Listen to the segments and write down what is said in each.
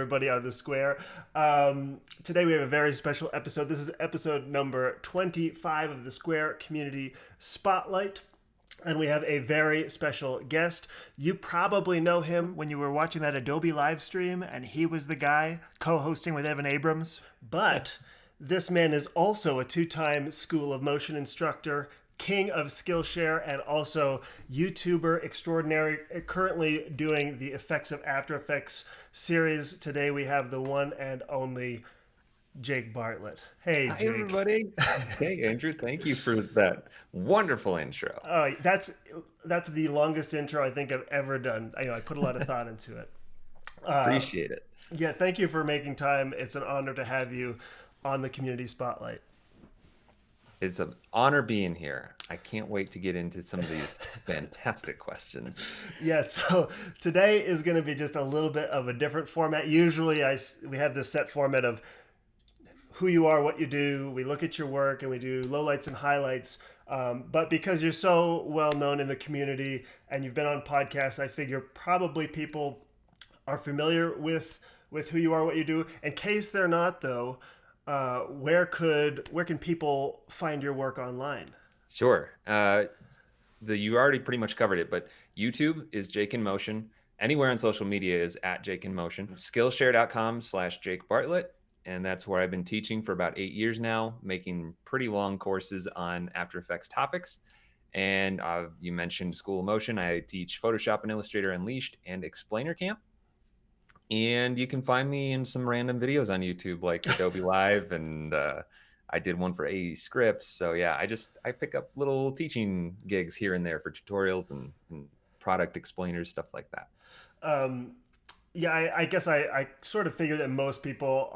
everybody on the square. Today we have a very special episode. This is episode number 25 of the Square Community Spotlight. And we have a very special guest. You probably know him when you were watching that Adobe live stream, and he was the guy co-hosting with Evan Abrams. But this man is also a two-time School of Motion instructor, king of Skillshare, and also YouTuber extraordinary, currently doing the Effects of After Effects series. Today we have the one and only Jake Bartlett. Hey, Jake. Hi, everybody. Hey, Andrew. Thank you for that wonderful intro. That's the longest intro I think I've ever done. I put a lot of thought into it. Appreciate it. Yeah, thank you for making time. It's an honor to have you on the Community Spotlight. It's an honor being here. I can't wait to get into some of these fantastic questions. Yeah, so today is going to be just a little bit of a different format. Usually we have this set format of who you are, what you do. We look at your work and we do lowlights and highlights. But because you're so well known in the community and you've been on podcasts, I figure probably people are familiar with who you are, what you do. In case they're not, though, where can people find your work online? Sure. You already pretty much covered it, but YouTube is Jake in Motion. Anywhere on social media is at Jake in Motion. Skillshare.com/Jake Bartlett. And that's where I've been teaching for about 8 years now, making pretty long courses on After Effects topics. And you mentioned School of Motion. I teach Photoshop and Illustrator Unleashed and Explainer Camp. And you can find me in some random videos on YouTube like Adobe Live, and I did one for AE Scripts. So yeah, I pick up little teaching gigs here and there for tutorials and product explainers, stuff like that. Yeah, I guess I sort of figure that most people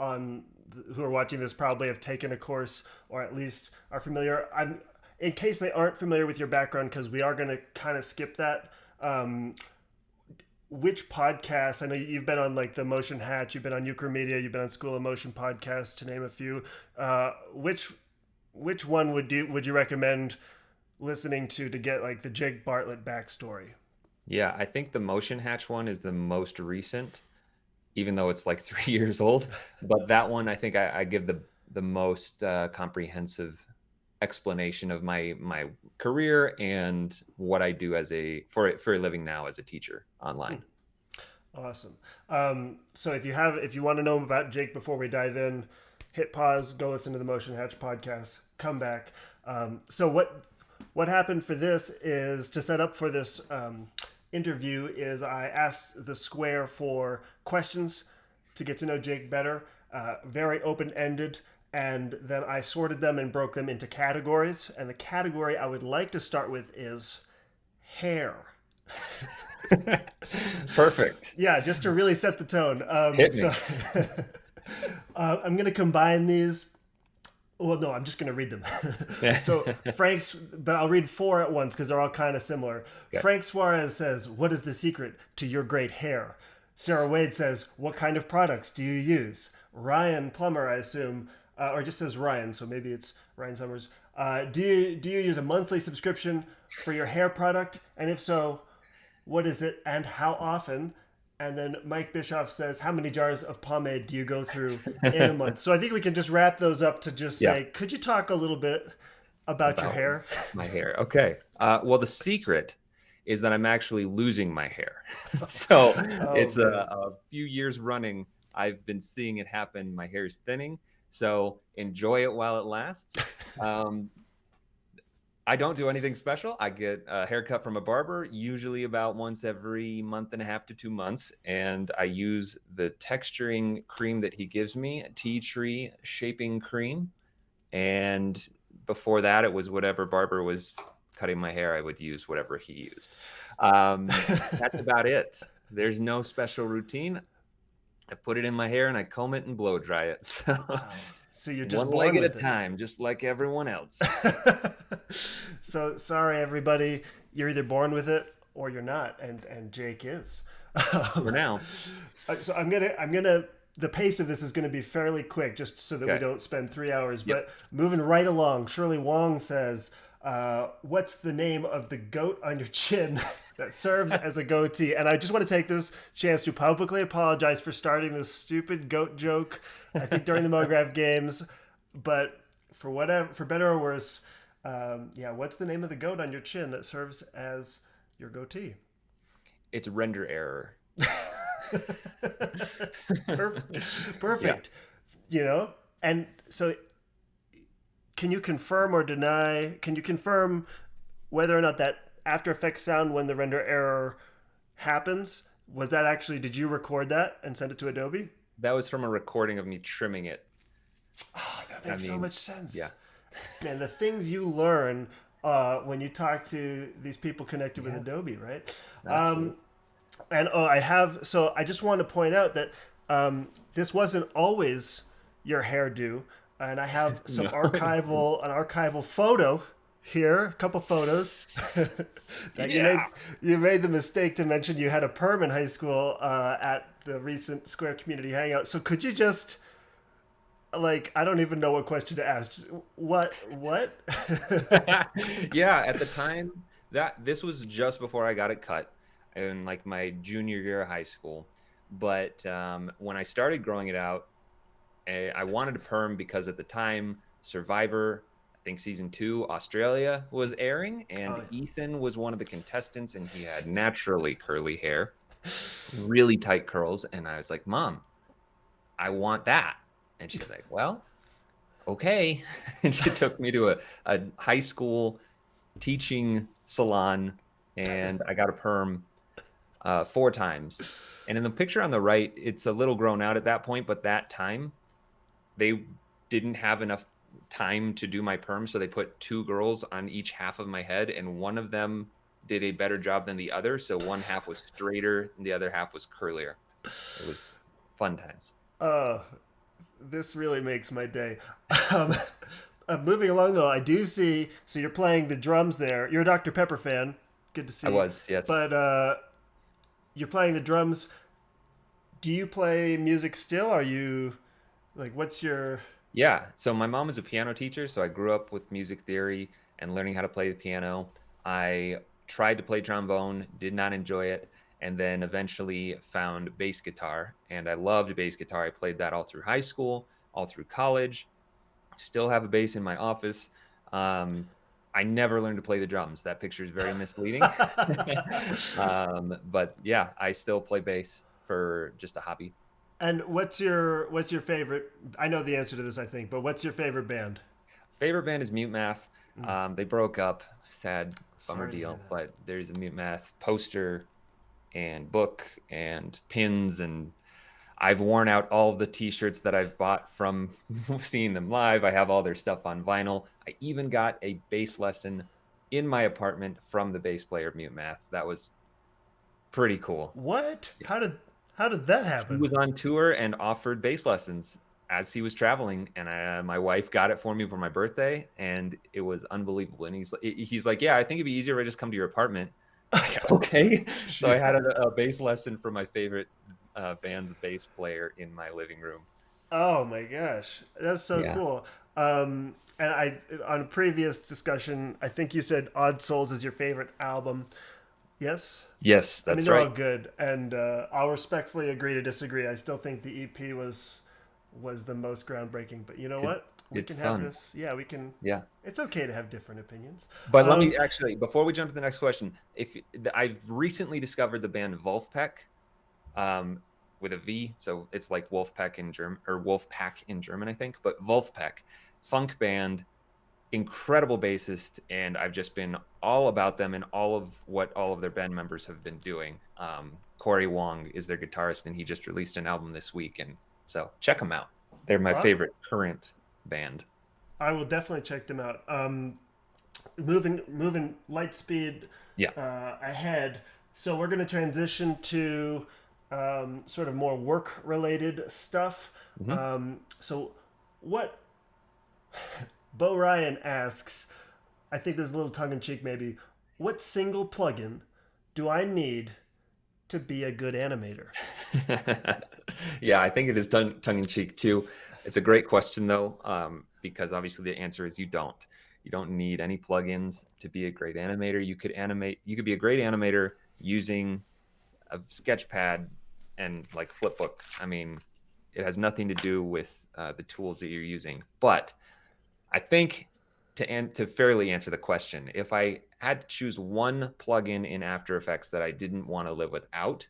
who are watching this probably have taken a course or at least are familiar. In case they aren't familiar with your background, because we are going to kind of skip that. Which podcasts? I know you've been on like the Motion Hatch, you've been on Euchre Media, you've been on School of Motion podcasts, to name a few. Which one would you recommend listening to get like the Jake Bartlett backstory? Yeah, I think the Motion Hatch one is the most recent, even though it's like 3 years old. But that one, I think I give the most comprehensive explanation of my career and what I do for a living now as a teacher online. Awesome. So if you want to know about Jake before we dive in, hit pause, go listen to the Motion Hatch podcast, come back. So what happened for this is, to set up for this interview, is I asked the Square for questions to get to know Jake better, very open-ended, and then I sorted them and broke them into categories. And the category I would like to start with is hair. Perfect. Yeah, just to really set the tone. Hit me. So, I'm going to combine these. Well, no, I'm just going to read them. So but I'll read 4 at once because they're all kind of similar. Okay. Frank Suarez says, "What is the secret to your great hair?" Sarah Wade says, "What kind of products do you use?" Ryan Plummer, I assume, or just says Ryan, so maybe it's Ryan Summers. Do you use a monthly subscription for your hair product? And if so, what is it and how often? And then Mike Bischoff says, "How many jars of pomade do you go through in a month?" So I think we can just wrap those up to just say, could you talk a little bit about your hair? My hair. Okay. Well, the secret is that I'm actually losing my hair. So it's a few years running. I've been seeing it happen. My hair is thinning. So enjoy it while it lasts. I don't do anything special. I get a haircut from a barber, usually about once every month and a half to 2 months. And I use the texturing cream that he gives me, a tea tree shaping cream. And before that, it was whatever barber was cutting my hair, I would use whatever he used. That's about it. There's no special routine. I put it in my hair and I comb it and blow dry it. So you're just one leg at a time, just like everyone else. So sorry, everybody. You're either born with it or you're not, and Jake is. For now. So I'm gonna. The pace of this is going to be fairly quick, just so that we don't spend 3 hours. But moving right along, Shirley Wong says, What's the name of the goat on your chin that serves as a goatee? And I just want to take this chance to publicly apologize for starting this stupid goat joke, I think during the MoGraph games. But for better or worse, yeah, what's the name of the goat on your chin that serves as your goatee? It's render error. Perfect. You know, and so can you confirm or deny? Can you confirm whether or not that After Effects sound when the render error happens, was that actually, did you record that and send it to Adobe? That was from a recording of me trimming it. Oh, that makes so much sense. Yeah. Man, the things you learn when you talk to these people connected with Adobe, right? And I just want to point out that this wasn't always your hairdo, and I have some No. an archival photo here, a couple photos that you made the mistake to mention you had a perm in high school at the recent Square Community Hangout. So could you just, like, I don't even know what question to ask. Just, what? Yeah, at the time this was just before I got it cut in like my junior year of high school. But when I started growing it out, I wanted a perm because at the time Survivor, I think season 2, Australia was airing, and Ethan was one of the contestants, and he had naturally curly hair, really tight curls, and I was like, Mom, I want that. And she's like, well, okay. And she took me to a high school teaching salon, and I got a perm 4 times. And in the picture on the right, it's a little grown out at that point, but that time they didn't have enough time to do my perm, so they put 2 girls on each half of my head, and one of them did a better job than the other, so one half was straighter and the other half was curlier. It was fun times. This really makes my day. Moving along though, I do see, so you're playing the drums there. You're a Dr. Pepper fan. Good to see. I was, yes. But you're playing the drums. Do you play music still? Are you, like, what's your... Yeah, so my mom is a piano teacher, so I grew up with music theory and learning how to play the piano. I tried to play trombone, did not enjoy it, and then eventually found bass guitar, and I loved bass guitar. I played that all through high school, all through college. Still have a bass in my office. I never learned to play the drums. That picture is very misleading. But yeah, I still play bass for just a hobby. And what's your favorite? I know the answer to this, I think, but what's your favorite band? Favorite band is Mute Math. They broke up. Sad bummer Sorry to hear deal. that. But there's a Mute Math poster and book and pins, and I've worn out all of the t-shirts that I've bought from seeing them live. I have all their stuff on vinyl. I even got a bass lesson in my apartment from the bass player of Mute Math. That was pretty cool. What? How did that He happen? was on tour and offered bass lessons as he was traveling, and my wife got it for me for my birthday, and it was unbelievable. And he's like, yeah, I think it'd be easier if I just come to your apartment. Like, okay. So I had a bass lesson from my favorite band's bass player in my living room. Oh my gosh, that's so cool. And on a previous discussion, I think you said Odd Souls is your favorite album. Yes? Yes, I mean, that's they're all right. good, and I'll respectfully agree to disagree. I still think the EP was the most groundbreaking. But you know what? We It's can have fun. this. Yeah, we can. Yeah. It's okay to have different opinions. But let me actually, before we jump to the next question, I've recently discovered the band Wolfpack, with a V, so it's like Wolfpack in German, or Wolfpack in German, I think. But Wolfpack, funk band, incredible bassist, and I've just been all about them and all of their band members have been doing. Corey Wong is their guitarist, and he just released an album this week, and so check them out. They're my favorite current band. I will definitely check them out. Moving light speed ahead. So we're going to transition to sort of more work-related stuff. So what Bo Ryan asks, I think this is a little tongue-in-cheek maybe, what single plugin do I need to be a good animator? Yeah, I think it is tongue-in-cheek too. It's a great question though, because obviously the answer is you don't. You don't need any plugins to be a great animator. You could be a great animator using a sketchpad and like flipbook. I mean, it has nothing to do with the tools that you're using. But I think to fairly answer the question, if I had to choose one plugin in After Effects that I didn't want to live without,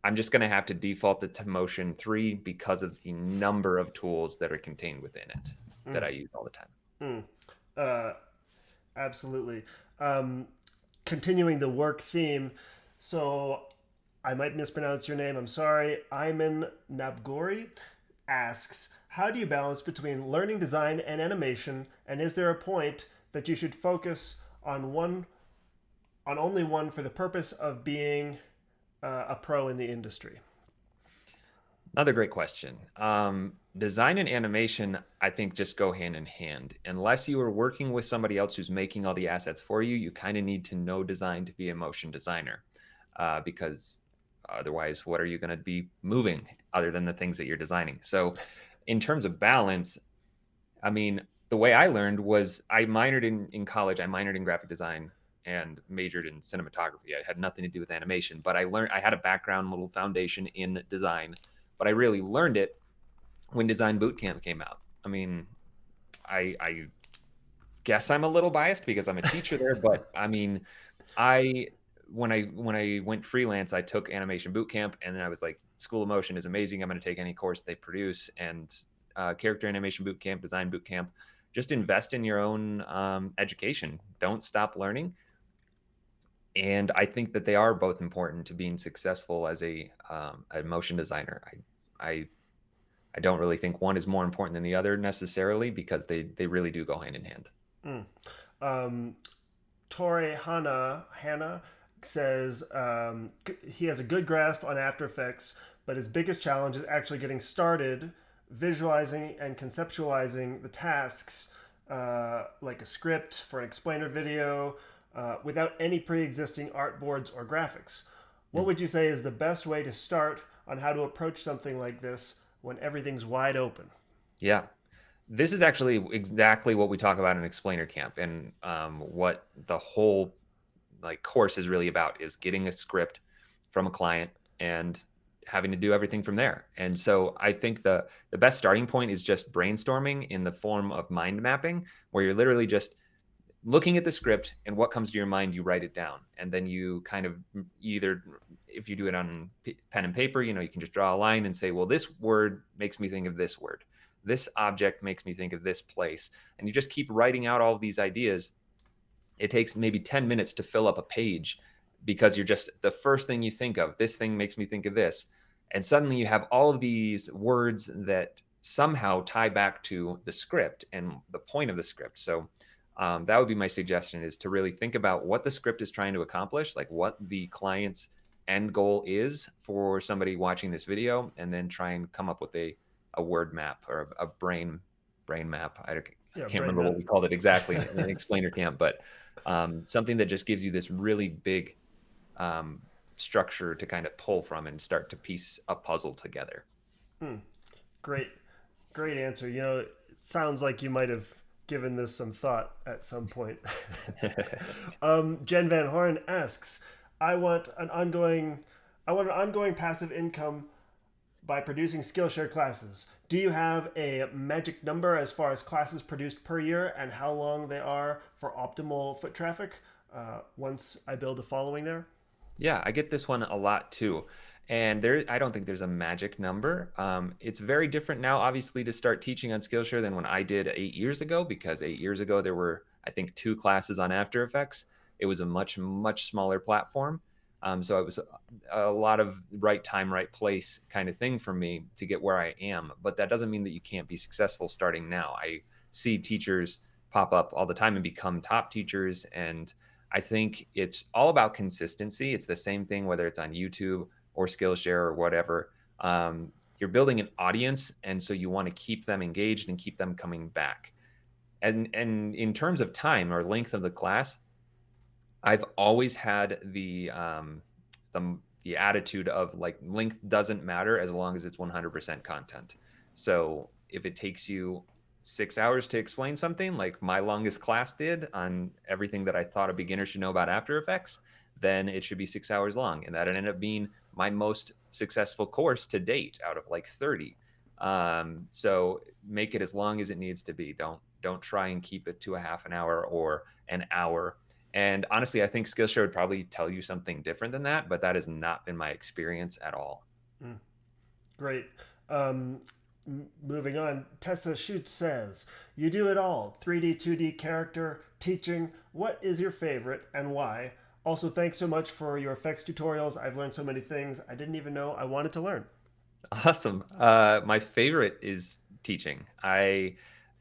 I'm just going to have to default it to Motion 3 because of the number of tools that are contained within it that I use all the time. Uh, Absolutely. Um, Continuing the work theme, so I might mispronounce your name. I'm sorry. Ayman Nabgori asks, how do you balance between learning design and animation, and is there a point that you should focus on only one for the purpose of being a pro in the industry? Another great question. Design and animation, I think, just go hand in hand. Unless you are working with somebody else who's making all the assets for you, you kind of need to know design to be a motion designer, because otherwise, what are you going to be moving other than the things that you're designing? So, in terms of balance, I mean, the way I learned was I minored in college. I minored in graphic design and majored in cinematography. I had nothing to do with animation, but I had a background, little foundation in design, but I really learned it when Design Bootcamp came out. I mean, I guess I'm a little biased because I'm a teacher there, but I mean, I when I went freelance, I took animation bootcamp, and then I was like, School of Motion is amazing. I'm going to take any course they produce, and character animation bootcamp, design bootcamp. Just invest in your own education. Don't stop learning. And I think that they are both important to being successful as a motion designer. I I don't really think one is more important than the other necessarily because they really do go hand in hand. Mm. Um, Torre Hannah says he has a good grasp on After Effects, but his biggest challenge is actually getting started, visualizing and conceptualizing the tasks, like a script for an explainer video, without any pre-existing artboards or graphics. What would you say is the best way to start on how to approach something like this when everything's wide open? Yeah. This is actually exactly what we talk about in explainer camp, and what the whole like course is really about is getting a script from a client and having to do everything from there. And so I think the best starting point is just brainstorming in the form of mind mapping, where you're literally just looking at the script, and what comes to your mind, you write it down. And then you kind of either, if you do it on pen and paper, you can just draw a line and say, well, this word makes me think of this word. This object makes me think of this place. And you just keep writing out all of these ideas. It takes maybe 10 minutes to fill up a page because you're just the first thing you think of. This thing makes me think of this. And suddenly you have all of these words that somehow tie back to the script and the point of the script. So that would be my suggestion, is to really think about what the script is trying to accomplish, like what the client's end goal is for somebody watching this video, and then try and come up with a word map or a brain map. I can't remember what we called it exactly in explainer camp, but something that just gives you this really big structure to kind of pull from and start to piece a puzzle together. Great, great answer. It sounds like you might have given this some thought at some point. Jen Van Horn asks, I want an ongoing passive income by producing Skillshare classes. Do you have a magic number as far as classes produced per year and how long they are for optimal foot traffic once I build a following there? Yeah, I get this one a lot too. And I don't think there's a magic number. It's very different now, obviously, to start teaching on Skillshare than when I did 8 years ago, because 8 years ago there were, I think, 2 classes on After Effects. It was a much, much smaller platform. So it was a lot of right time, right place kind of thing for me to get where I am. But that doesn't mean that you can't be successful starting now. I see teachers pop up all the time and become top teachers. And I think it's all about consistency. It's the same thing whether it's on YouTube or Skillshare or whatever. You're building an audience, and so you want to keep them engaged and keep them coming back. And in terms of time or length of the class, I've always had the attitude of like length doesn't matter as long as it's 100% content. So if it takes you 6 hours to explain something, like my longest class did on everything that I thought a beginner should know about After Effects, then it should be 6 hours long. And that ended up being my most successful course to date out of like 30. So make it as long as it needs to be. Don't try and keep it to a half an hour or an hour. And honestly, I think Skillshare would probably tell you something different than that, but that has not been my experience at all. Mm, great. Um, moving on, Tessa Schutz says, "You do it all: 3D, 2D, character, teaching. What is your favorite and why? Also, thanks so much for your effects tutorials. I've learned so many things I didn't even know I wanted to learn." Awesome. My favorite is teaching. I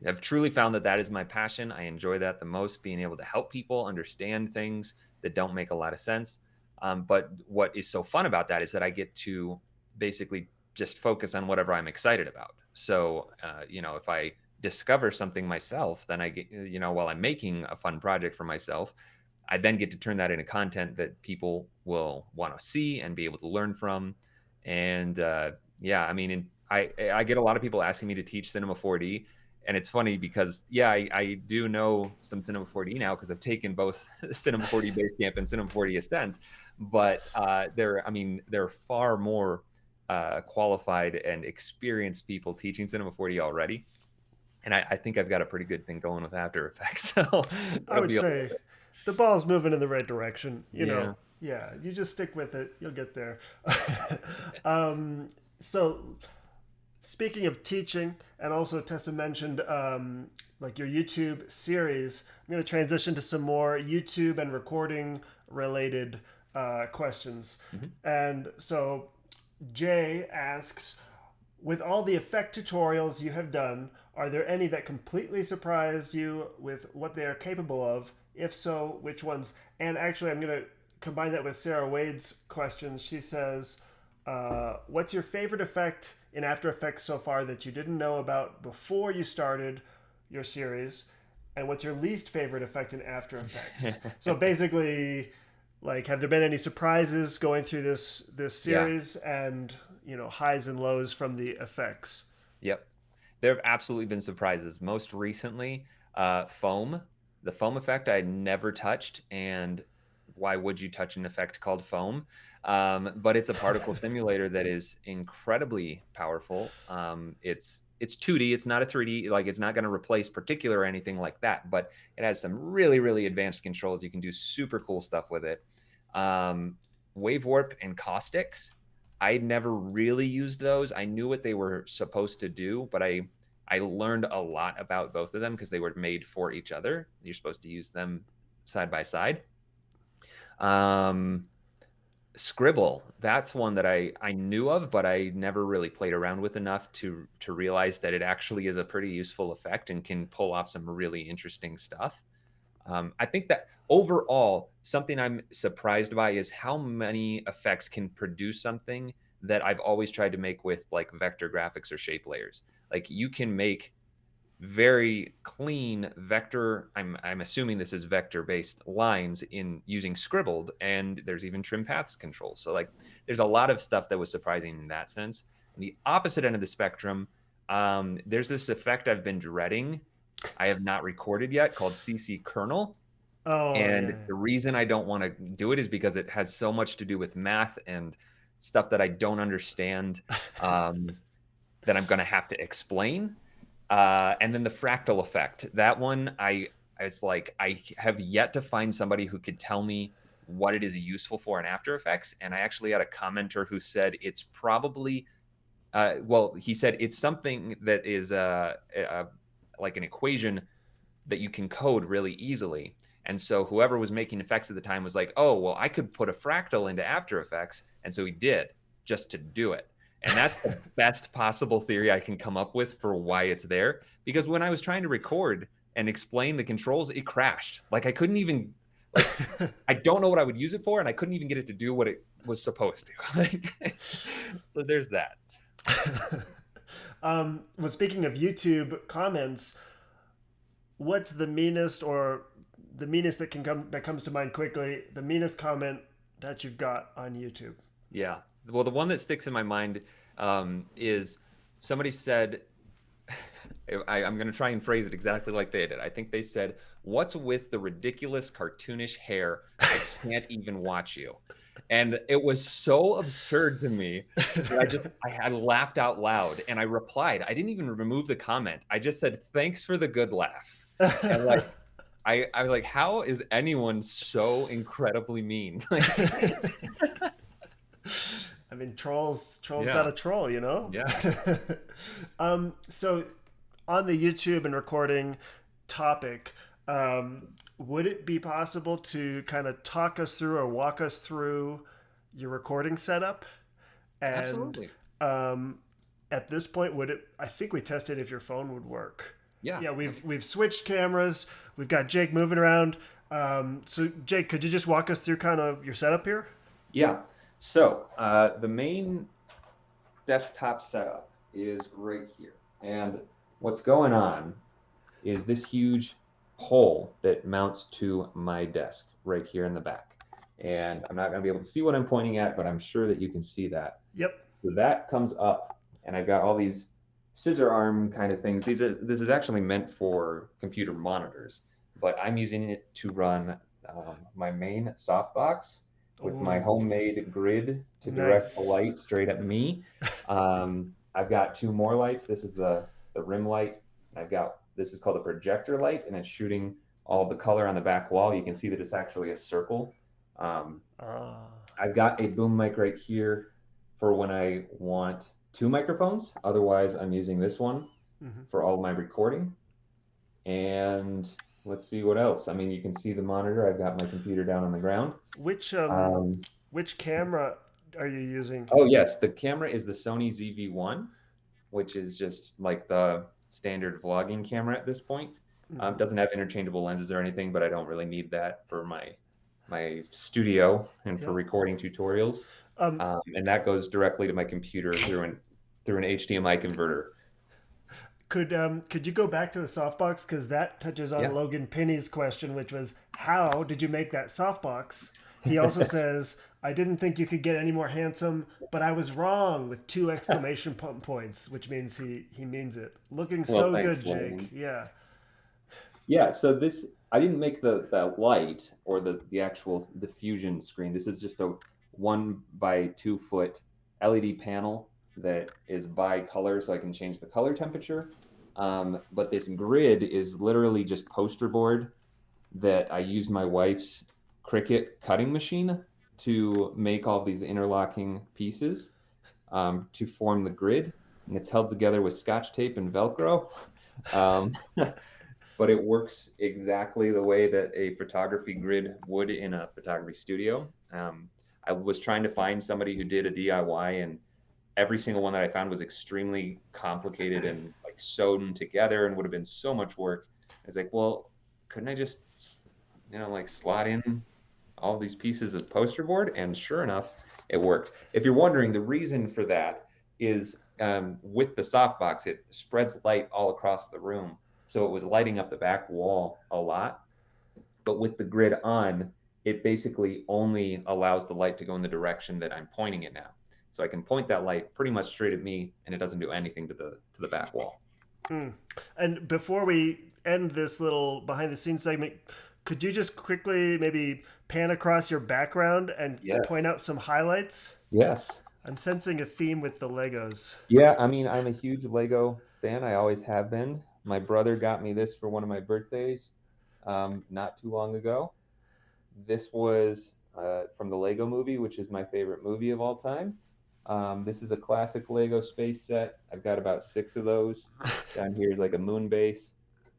have truly found that that is my passion. I enjoy that the most, being able to help people understand things that don't make a lot of sense. But what is so fun about that is that I get to basically just focus on whatever I'm excited about. So, if I discover something myself, then I get, while I'm making a fun project for myself, I then get to turn that into content that people will want to see and be able to learn from. And yeah, I mean, I get a lot of people asking me to teach Cinema 4D, and it's funny because yeah, I do know some Cinema 4D now because I've taken both Cinema 4D Basecamp and Cinema 4D Ascent, but there are far more qualified and experienced people teaching Cinema 4D already, and I think I've got a pretty good thing going with After Effects. So I it'll would be say the ball's moving in the right direction. yeah. Yeah, you just stick with it, you'll get there. So, speaking of teaching, and also Tessa mentioned like your YouTube series, I'm going to transition to some more YouTube and recording related questions. Mhm. And so, Jay asks, with all the effect tutorials you have done, are there any that completely surprised you with what they are capable of? If so, which ones? And actually, I'm going to combine that with Sarah Wade's questions. She says, what's your favorite effect in After Effects so far that you didn't know about before you started your series? And what's your least favorite effect in After Effects? So basically, like, have there been any surprises going through this Yeah. series, and highs and lows from the effects? Yep. There have absolutely been surprises. Most recently, foam. The foam effect I had never touched, and why would you touch an effect called foam? But it's a particle simulator that is incredibly powerful. It's 2D. It's not a 3D. Like it's not going to replace particular or anything like that. But it has some really really advanced controls. You can do super cool stuff with it. Um, Wave warp and caustics. I never really used those. I knew what they were supposed to do, but I learned a lot about both of them because they were made for each other. You're supposed to use them side by side. Um, Scribble, that's one that I knew of, but I never really played around with enough to realize that it actually is a pretty useful effect and can pull off some really interesting stuff. I think that overall, something I'm surprised by is how many effects can produce something that I've always tried to make with like vector graphics or shape layers. Like you can make very clean vector. I'm assuming this is vector based lines in using scribbled, and there's even trim paths control. So like there's a lot of stuff that was surprising in that sense. On the opposite end of the spectrum, there's this effect I've been dreading. I have not recorded yet called CC kernel. Oh And yeah. the reason I don't want to do it is because it has so much to do with math and stuff that I don't understand, um, that I'm going to have to explain. And then the fractal effect, that one, it's like I have yet to find somebody who could tell me what it is useful for in After Effects. And I actually had a commenter who said it's probably, well, he said it's something that is like an equation that you can code really easily. And so whoever was making effects at the time was like, oh, well, I could put a fractal into After Effects. And so he did just to do it. And that's the best possible theory I can come up with for why it's there. Because when I was trying to record and explain the controls, it crashed. Like I couldn't even, like, I don't know what I would use it for. And I couldn't even get it to do what it was supposed to. So there's that. Well, speaking of YouTube comments, what's the meanest, or the meanest that comes to mind quickly? The meanest comment that you've got on YouTube? Yeah. Well, the one that sticks in my mind is somebody said I'm going to try and phrase it exactly like they did. I think they said, "What's with the ridiculous cartoonish hair? I can't even watch you." And it was so absurd to me that I had laughed out loud, and I replied. I didn't even remove the comment. I just said, "Thanks for the good laugh." And like I was like, how is anyone so incredibly mean? Like, I mean, trolls yeah, got a troll, you know? yeah, So on the YouTube and recording topic, would it be possible to kind of talk us through or walk us through your recording setup? And absolutely. um, at this point, would it? I think we tested if your phone would work. Yeah. Yeah, we've switched cameras. We've got Jake moving around. So Jake, could you just walk us through kind of your setup here? Yeah. So the main desktop setup is right here. And what's going on is this huge pole that mounts to my desk right here in the back. And I'm not going to be able to see what I'm pointing at, but I'm sure that you can see that. Yep. So that comes up, and I've got all these scissor arm kind of things. This is actually meant for computer monitors, but I'm using it to run my main softbox with my Oh, homemade grid to direct the nice. light straight at me. I've got two more lights. This is the rim light. And I've got this is called a projector light, and it's shooting all the color on the back wall. You can see that it's actually a circle. Um, Ah. I've got a boom mic right here for when I want two microphones. Otherwise, I'm using this one Mhm. for all of my recording. And let's see what else. I mean, you can see the monitor. I've got my computer down on the ground. Which Um, which camera are you using? oh, yes, the camera is the Sony ZV-1, which is just like the standard vlogging camera at this point. Mhm. Doesn't have interchangeable lenses or anything, but I don't really need that for my studio and for Yeah. recording tutorials. Um, And that goes directly to my computer through an HDMI converter. could you go back to the softbox because that touches on Yeah. Logan Pinney's question, which was how did you make that softbox? He also says, "I didn't think you could get any more handsome, but I was wrong," with two exclamation points, which means he means it. Looking Well, so thanks, good, Jake. Logan. Yeah. Yeah, so this I didn't make the light or the actual diffusion screen. This is just a 1 by 2 foot LED panel that is by color, so I can change the color temperature. But this grid is literally just poster board that I used my wife's Cricut cutting machine to make all these interlocking pieces to form the grid, and it's held together with Scotch tape and Velcro. Um, but it works exactly the way that a photography grid would in a photography studio. I was trying to find somebody who did a DIY, and every single one that I found was extremely complicated and like sewn together and would have been so much work. I was like, well, couldn't I just, like slot in all these pieces of poster board? And sure enough, it worked. If you're wondering, the reason for that is with the softbox, it spreads light all across the room. So it was lighting up the back wall a lot. But with the grid on, it basically only allows the light to go in the direction that I'm pointing it now. So I can point that light pretty much straight at me, and it doesn't do anything to the back wall. Mm. And before we end this little behind the scenes segment, could you just quickly maybe pan across your background and point Yes. out some highlights? Yes. I'm sensing a theme with the Legos. Yeah, I mean, I'm a huge Lego fan. I always have been. My brother got me this for one of my birthdays not too long ago. This was from the Lego movie, which is my favorite movie of all time. This is a classic Lego space set. I've got about six of those. Down here is like a moon base.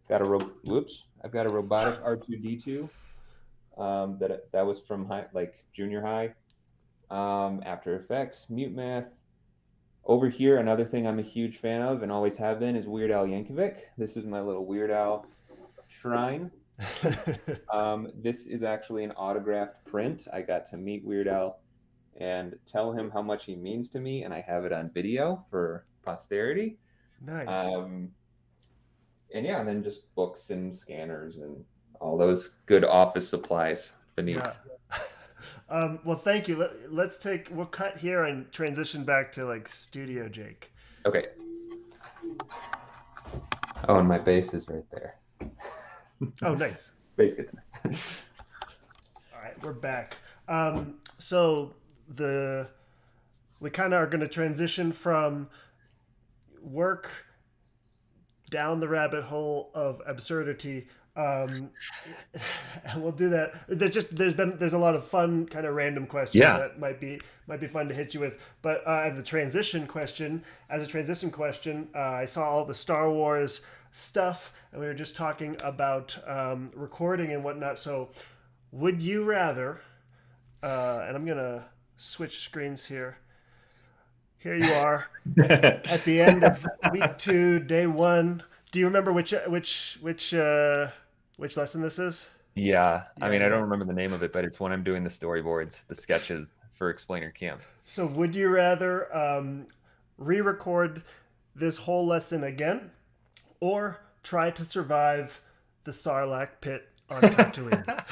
Whoops. I've got a robotic R2D2 that was from like junior high. After Effects, Mute Math. Over here, another thing I'm a huge fan of and always have been is Weird Al Yankovic. This is my little Weird Al shrine. This is actually an autographed print. I got to meet Weird Al and tell him how much he means to me, and I have it on video for posterity. Nice. Um, and yeah, and then just books and scanners and all those good office supplies Yeah. beneath. Well, thank you. We'll cut here and transition back to like Studio Jake. Okay. Oh, and my bass is right there. Oh, nice. Bass guitar. All right, we're back. So we kind of are going to transition from work down the rabbit hole of absurdity. And we'll do that. There's a lot of fun kind of random questions Yeah. that might be fun to hit you with. But as a transition question, I saw all the Star Wars stuff, and we were just talking about recording and whatnot. So, would you rather? And I'm gonna switch screens here. Here you are at the end of week 2, day 1. Do you remember which lesson this is? Yeah. I Yeah, mean, I yeah. don't remember the name of it, but it's when I'm doing the storyboards, the sketches for Explainer Camp. So, would you rather re-record this whole lesson again, or try to survive the Sarlacc pit on Tatooine?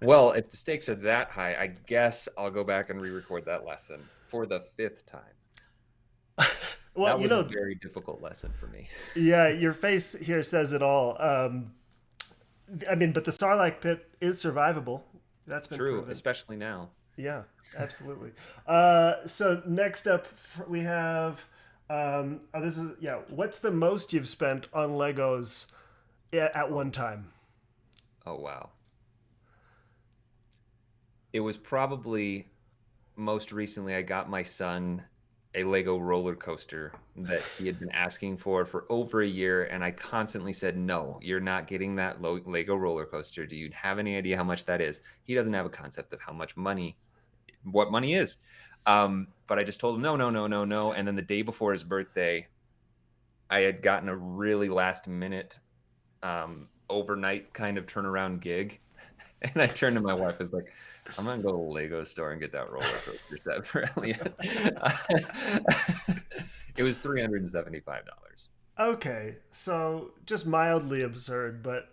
Well, if the stakes are that high, I guess I'll go back and re-record that lesson for the 5th time. Well, That was a very difficult lesson for me. yeah, your face here says it all. I mean, but the Sarlacc pit is survivable. That's been True, proven. especially now. Yeah, absolutely. So next up, we have. This is yeah. What's the most you've spent on Legos at one time? Oh, wow. It was probably most recently I got my son a Lego roller coaster that he had been asking for over a year, and I constantly said, "No, you're not getting that Lego roller coaster. Do you have any idea how much that is?" He doesn't have a concept of how much money, what money is. But I just told him, "No, no, no, no, no." And then the day before his birthday, I had gotten a really last minute, overnight kind of turnaround gig, and I turned to my wife. I was like, "I'm gonna go to the Lego store and get that roller coaster set for Elliot." It was $375. Okay, so just mildly absurd, but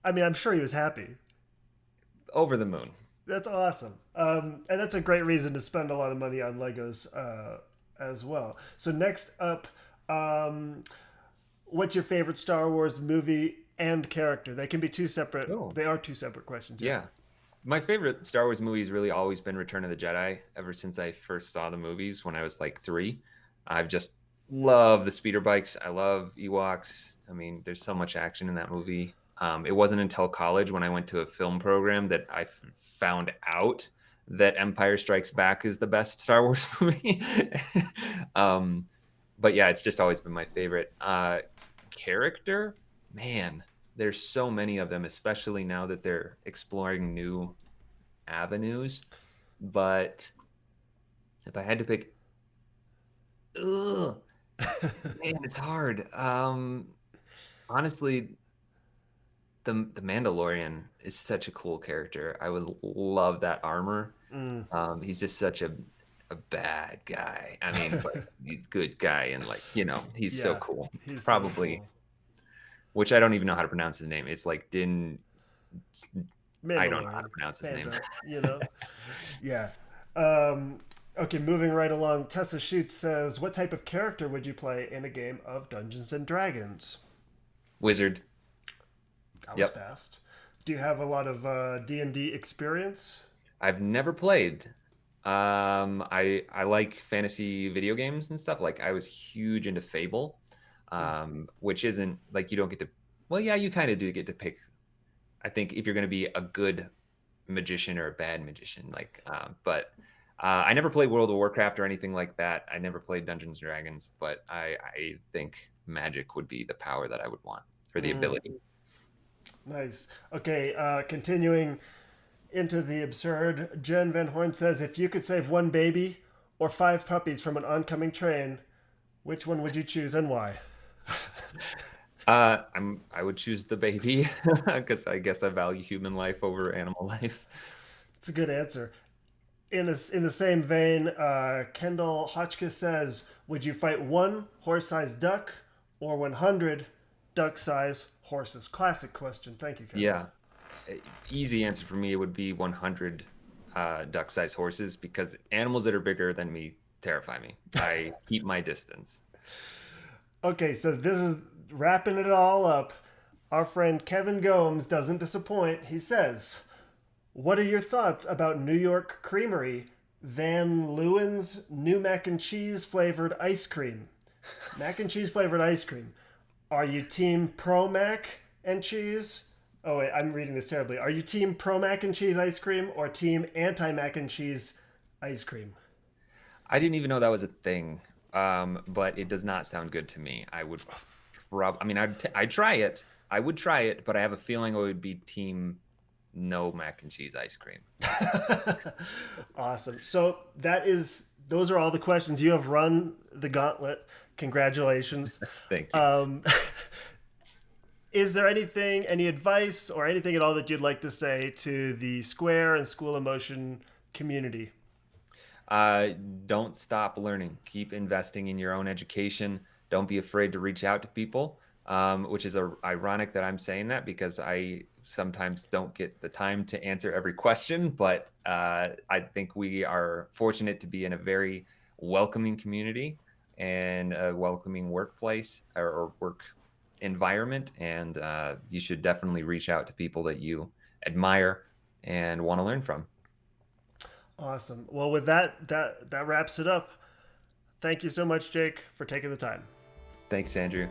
I mean, I'm sure he was happy. Over the moon. That's awesome. And that's a great reason to spend a lot of money on Legos as well. So next up, what's your favorite Star Wars movie and character? They can be two separate. Oh. They are two separate questions. Yeah. My favorite Star Wars movie has really always been Return of the Jedi. Ever since I first saw the movies when I was like 3, I've just loved the speeder bikes. I love Ewoks. I mean, there's so much action in that movie. It wasn't until college when I went to a film program that I found out that Empire Strikes Back is the best Star Wars movie. But yeah, it's just always been my favorite. Character, man, there's so many of them, especially now that they're exploring new avenues. But if I had to pick, ugh, man, it's hard. Honestly, the Mandalorian is such a cool character. I would love that armor. He's just such a bad guy. I mean, but he's a good guy, and like, he's so cool. He's Probably, so cool. which I don't even know how to pronounce his name. It's like Din. I don't know how to pronounce his name. Yeah. Okay, moving right along. Tessa Shoots says, "What type of character would you play in a game of Dungeons and Dragons?" Wizard. That was fast. Do you have a lot of D&D experience? I've never played. I like fantasy video games and stuff. Like, I was huge into Fable, which isn't like, you don't get to. Well, yeah, you kind of do get to pick. I think if you're going to be a good magician or a bad magician, but I never played World of Warcraft or anything like that. I never played Dungeons and Dragons, but I think magic would be the power that I would want, or the ability. Nice. Okay, continuing into the absurd, Jen Van Horn says, "If you could save one baby or 5 puppies from an oncoming train, which one would you choose and why?" I would choose the baby because I guess I value human life over animal life. It's a good answer. In the same vein, Kendall Hotchkiss says, "Would you fight 1 horse-sized duck or 100 duck-sized horses?" Classic question. Thank you, Kendall. Yeah. Easy answer for me would be 100 duck-sized horses, because animals that are bigger than me terrify me. I keep my distance. Okay, so this is wrapping it all up. Our friend Kevin Gomes doesn't disappoint. He says, "What are your thoughts about New York Creamery Van Leeuwen's new mac and cheese flavored ice cream? Mac and cheese flavored ice cream. Are you team pro mac and cheese? Oh wait, I'm reading this terribly. Are you team pro mac and cheese ice cream or team anti mac and cheese ice cream?" I didn't even know that was a thing, but it does not sound good to me. I would, I mean, I'd try it. I would try it, but I have a feeling I would be team no mac and cheese ice cream. Awesome. So those are all the questions. You have run the gauntlet. Congratulations. Thank you. Is there any advice or anything at all that you'd like to say to the Square and School of Motion community? Don't stop learning. Keep investing in your own education. Don't be afraid to reach out to people, which is ironic that I'm saying that because I sometimes don't get the time to answer every question, but I think we are fortunate to be in a very welcoming community and a welcoming workplace or work environment. And you should definitely reach out to people that you admire and want to learn from. Awesome. Well, with that wraps it up. Thank you so much, Jake, for taking the time. Thanks, Andrew.